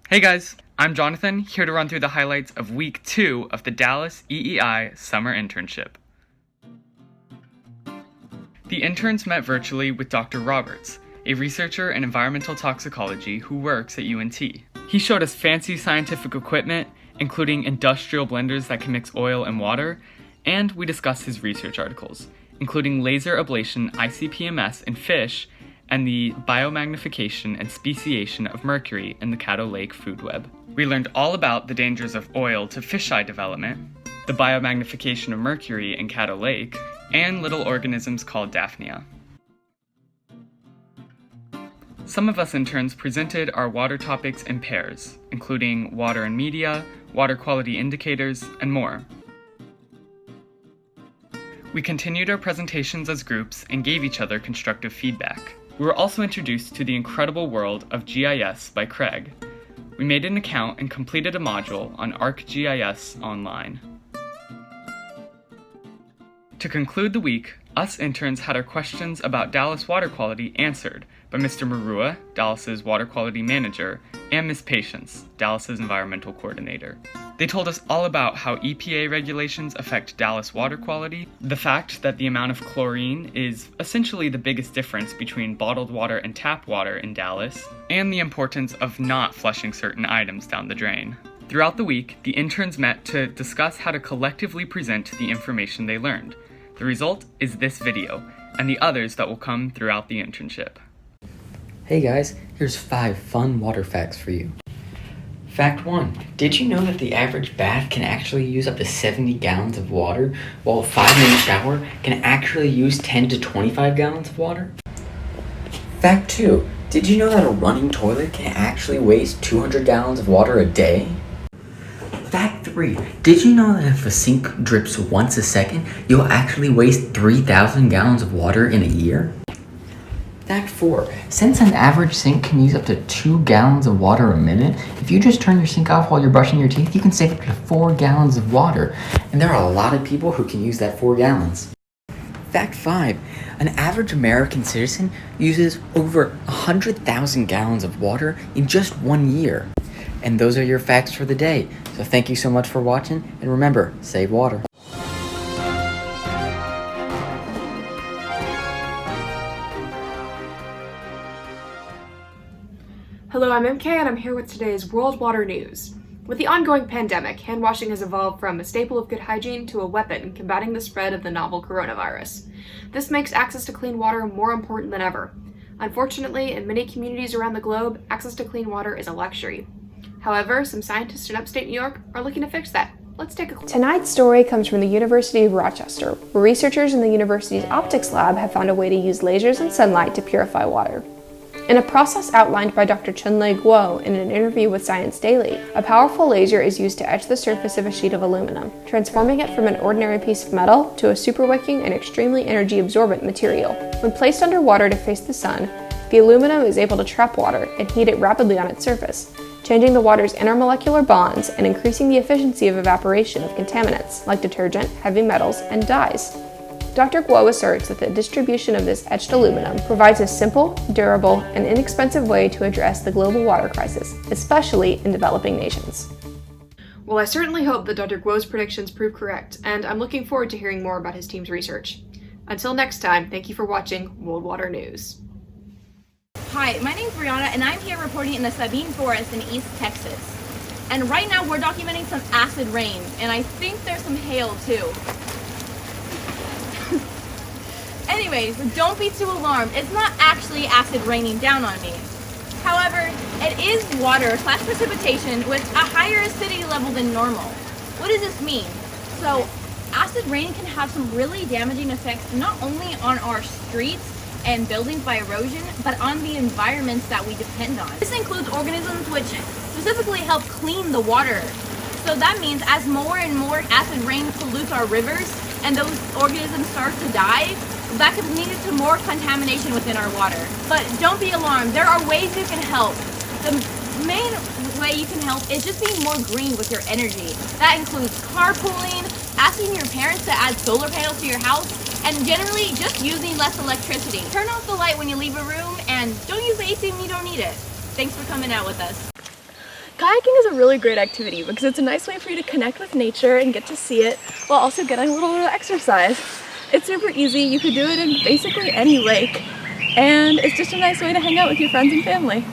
Hey guys, I'm Jonathan, here to run through the highlights of week 2 of the Dallas EEI summer internship. The interns met virtually with Dr. Roberts, a researcher in environmental toxicology who works at UNT. He showed us fancy scientific equipment, including industrial blenders that can mix oil and water, and we discussed his research articles, including laser ablation ICP-MS in fish and the biomagnification and speciation of mercury in the Caddo Lake food web. We learned all about the dangers of oil to fisheye development, the biomagnification of mercury in Caddo Lake, and little organisms called Daphnia. Some of us interns presented our water topics in pairs, including water and media, water quality indicators, and more. We continued our presentations as groups and gave each other constructive feedback. We were also introduced to the incredible world of GIS by Craig. We made an account and completed a module on ArcGIS online. To conclude the week, us interns had our questions about Dallas water quality answered by Mr. Marua, Dallas's water quality manager, and Ms. Patience, Dallas's environmental coordinator. They told us all about how EPA regulations affect Dallas water quality, the fact that the amount of chlorine is essentially the biggest difference between bottled water and tap water in Dallas, and the importance of not flushing certain items down the drain. Throughout the week, the interns met to discuss how to collectively present the information they learned. The result is this video, and the others that will come throughout the internship. Hey guys, here's 5 fun water facts for you. Fact 1. Did you know that the average bath can actually use up to 70 gallons of water, while a 5-minute shower can actually use 10 to 25 gallons of water? Fact 2. Did you know that a running toilet can actually waste 200 gallons of water a day? Fact 3. Did you know that if a sink drips once a second, you'll actually waste 3,000 gallons of water in a year? Fact 4. Since an average sink can use up to 2 gallons of water a minute, if you just turn your sink off while you're brushing your teeth, you can save up to 4 gallons of water. And there are a lot of people who can use that 4 gallons. Fact 5. An average American citizen uses over 100,000 gallons of water in just 1 year. And those are your facts for the day. So thank you so much for watching, and remember, save water. Hello, I'm MK and I'm here with today's World Water News. With the ongoing pandemic, hand washing has evolved from a staple of good hygiene to a weapon combating the spread of the novel coronavirus. This makes access to clean water more important than ever. Unfortunately, in many communities around the globe, access to clean water is a luxury. However, some scientists in upstate New York are looking to fix that. Let's take a look. Tonight's story comes from the University of Rochester, where researchers in the university's optics lab have found a way to use lasers and sunlight to purify water. In a process outlined by Dr. Chunlei Guo in an interview with Science Daily, a powerful laser is used to etch the surface of a sheet of aluminum, transforming it from an ordinary piece of metal to a super-wicking and extremely energy-absorbent material. When placed under water to face the sun, the aluminum is able to trap water and heat it rapidly on its surface, changing the water's intermolecular bonds and increasing the efficiency of evaporation of contaminants like detergent, heavy metals, and dyes. Dr. Guo asserts that the distribution of this etched aluminum provides a simple, durable, and inexpensive way to address the global water crisis, especially in developing nations. Well, I certainly hope that Dr. Guo's predictions prove correct, and I'm looking forward to hearing more about his team's research. Until next time, thank you for watching World Water News. Hi, my name's Brianna, and I'm here reporting in the Sabine Forest in East Texas. And right now we're documenting some acid rain, and I think there's some hail too. anyways, don't be too alarmed. It's not actually acid raining down on me. However, it is water / precipitation with a higher acidity level than normal. What does this mean? So, acid rain can have some really damaging effects not only on our streets and buildings by erosion, but on the environments that we depend on. This includes organisms which specifically help clean the water. So that means as more and more acid rain pollutes our rivers and those organisms start to die, that could lead to more contamination within our water. But don't be alarmed, there are ways you can help. The main way you can help is just being more green with your energy. That includes carpooling, asking your parents to add solar panels to your house, and generally just using less electricity. Turn off the light when you leave a room and don't use the AC when you don't need it. Thanks for coming out with us. Kayaking is a really great activity because it's a nice way for you to connect with nature and get to see it while also getting a little bit of exercise. It's super easy, you could do it in basically any lake, and it's just a nice way to hang out with your friends and family.